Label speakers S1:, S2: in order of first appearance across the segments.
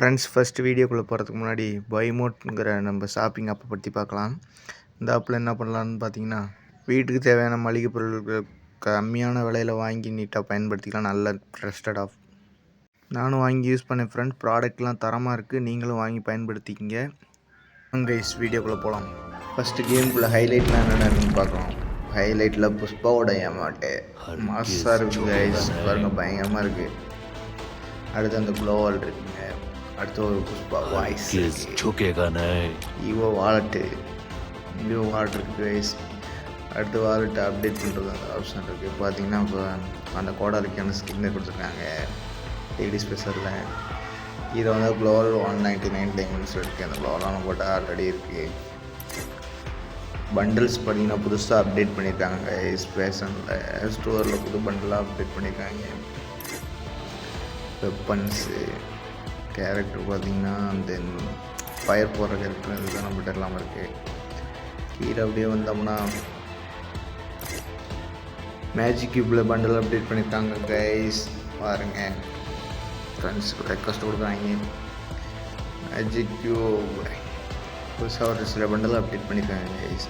S1: Friends, first வீடியோக்குள்ளே போகிறதுக்கு முன்னாடி பைமோட்ங்கிற நம்ம ஷாப்பிங் ஆப்பை பற்றி பார்க்கலாம். இந்த ஆப்பில் என்ன பண்ணலான்னு பார்த்தீங்கன்னா, வீட்டுக்கு தேவையான மளிகை பொருட்கள் கம்மியான விலையில் வாங்கி நீட்டாக பயன்படுத்திக்கலாம். நல்ல ட்ரஸ்டட் ஆப். நானும் வாங்கி யூஸ் பண்ணேன் ஃப்ரெண்ட்ஸ். ப்ராடக்ட்லாம் தரமாக இருக்குது. நீங்களும் வாங்கி பயன்படுத்திக்கிங்க. கைஸ், வீடியோக்குள்ளே போகலாம். ஃபஸ்ட்டு கேமுக்குள்ளே ஹைலைட்லாம் என்னென்னு பார்க்கலாம். ஹைலைட்டில் புஷ்பாவோட ஏமாட்டு மாசாக இருக்குது கைஸ். பாருங்கள், பயங்கரமாக இருக்குது. அடுத்து அந்த க்ளோவால் இருக்குங்க. அடுத்து ஒரு புஷ்பா வாய்ஸ் ஈவோ வாலெட்டு இருக்குது கைஸ். அடுத்து வாலெட்டு அப்டேட் பண்ணுறது அந்த ஆப்ஷன் இருக்குது. பார்த்தீங்கன்னா இப்போ அந்த கோடாலிக்கான ஸ்கின்னை கொடுத்துருக்காங்க டெய்லி ஸ்பெஷலில். இதை வந்து க்ளோவல் 199 டைமண்ட்ஸ் இருக்குது. அந்த க்ளோவலான போட்டால் ஆல்ரெடி இருக்குது. பண்டில்ஸ் பார்த்தீங்கன்னா புதுசாக அப்டேட் பண்ணியிருக்காங்க கைஸ். ஃபேஷனில் ஸ்டோரில் புது பண்டிலாக அப்டேட் பண்ணியிருக்காங்க. வெப்பன்ஸு கேரக்டர் பார்த்திங்கன்னா அந்த ஃபயர் போடுற கேரக்டர் இதுதான் நம்மகிட்ட இல்லாமல் இருக்குது. கீழே அப்படியே வந்தோம்னா மேஜிக் கியூப்பில் பண்டில் அப்டேட் பண்ணியிருக்காங்க கைஸ். பாருங்கள், ஃப்ரெண்ட்ஸுக்கு ரெக்வஸ்ட் கொடுக்குறாங்க. மேஜிக் கியூப் புதுசாக ஒரு சில பண்டில் அப்டேட் பண்ணியிருக்காங்க கைஸ்.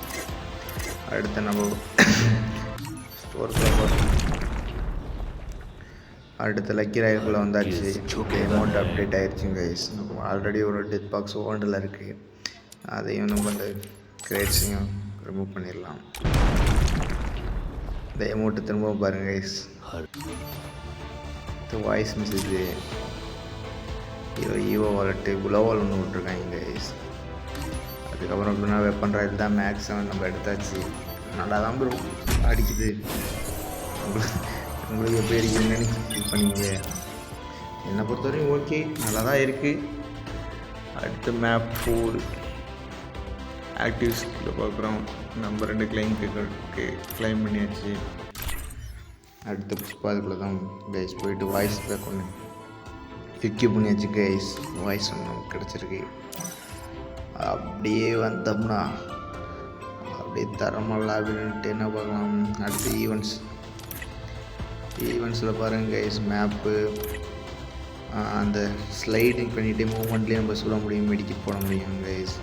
S1: அடுத்து நம்ம ஸ்டோருக்குள்ளே போகிறோம். அடுத்த லக்கி ராயல்குள்ளே வந்தாச்சு. அமௌண்ட் அப்டேட் ஆகிடுச்சுங்க கைஸ். ஆல்ரெடி ஒரு டெத் பாக்ஸ் ஓண்டில் இருக்குது. அதையும் நம்ம அந்த கிரேட்ஸையும் ரிமூவ் பண்ணிடலாம். இந்த அமௌண்ட்டு திரும்ப பாருங்கள் கைஸ். வாய்ஸ் மெசேஜு ஈவோ வாலெட்டு குளோவால் ஒன்று விட்ருக்காங்க கைஸ். அதுக்கப்புறம் எப்படின்னா வெப்பன் ராயல் தான் மேக்ஸிமம் நம்ம எடுத்தாச்சு. நல்லா தான் ப்ரோ அடிக்குது. உங்களுக்கு எப்படி இருக்குன்னு ஃபீல் பண்ணிங்க. என்னை பொறுத்தவரையும் ஓகே, நல்லா தான் இருக்குது. அடுத்து மேப் 4 ஆக்டிவ்ஸில் பார்க்குறோம். நம்ம 2 கிளைம் பண்ணியாச்சு. அடுத்த புஷ்பாதுக்குள்ளே தான் கைஸ் போயிட்டு வாய்ஸ் பேக் ஒன்று எக்யூப் பண்ணியாச்சு கைஸ். வாய்ஸ் ஒன்று கிடச்சிருக்கு. அப்படியே வந்தோம்னா அப்படியே தரமல்ல அப்படின்ட்டு என்ன பார்க்கலாம். அடுத்து ஈவெண்ட்ஸில் பாருங்கள் கைஸ். மேப்பு அந்த ஸ்லைடிங் பண்ணிவிட்டு மூமெண்ட்லேயே நம்ம சொல்ல முடியும், மெடிக்கெட் போட முடியும் கைஸ்.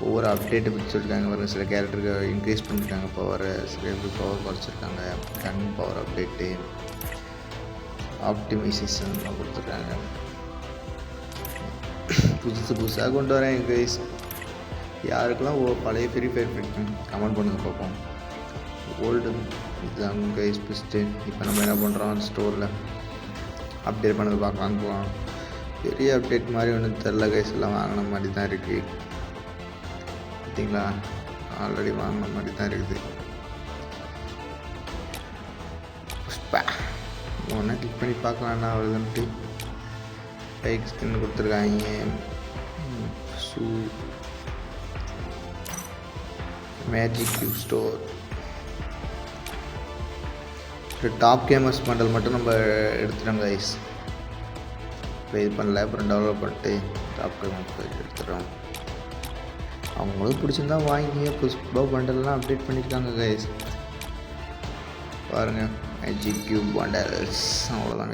S1: ஒவ்வொரு அப்டேட்டை பற்றி சொல்லியிருக்காங்க. பாருங்கள், சில கேரக்டருக்கு இன்க்ரீஸ் பண்ணியிருக்காங்க பவரை, சில பவர் குறைச்சிருக்காங்க. கன் பவர் அப்டேட்டு, ஆப்டிமைசேஷன்லாம் கொடுத்துருக்காங்க. புதுசாக கொண்டு வரேன் கைஸ். யாருக்கெல்லாம் பழைய ஃப்ரீ ஃபயர் பிடிக்கும் கமெண்ட் பண்ணுங்கள் பார்ப்போம். ஓல்டு இதுதான் கைஸ் பெஸ்ட்டு. இப்போ நம்ம என்ன பண்ணுறோம், ஸ்டோரில் அப்டேட் பண்ணது வாங்குவோம். பெரிய அப்டேட் மாதிரி ஒன்றும் தெரில கைஸ். எல்லாம் வாங்கின மாதிரி தான் இருக்குது. பார்த்தீங்களா, ஆல்ரெடி வாங்கின மாதிரி தான் இருக்குது. ஒன்றா கிளிக் பண்ணி பார்க்கலாம்னா அவ்வளோதான்ட்டு பைக் ஸ்கின் கொடுத்துருக்காங்க. Shoe magic cube store. Top gamers bundle மட்டும் நம்ம எடுத்துட்டோம் கைஸ். இப்போ இது பண்ணல, அப்புறம் டெவலப் பண்ணிட்டு டாப் கேமர்ஸ் எடுத்துட்டோம். அவங்களுக்கு பிடிச்சிருந்தா வாங்கி புஷ்பா பண்டல்லாம் அப்டேட் பண்ணியிருக்காங்க கைஸ். பாருங்கள், மேஜிக் கியூப் பண்டல்ஸ் அவ்வளோதாங்க.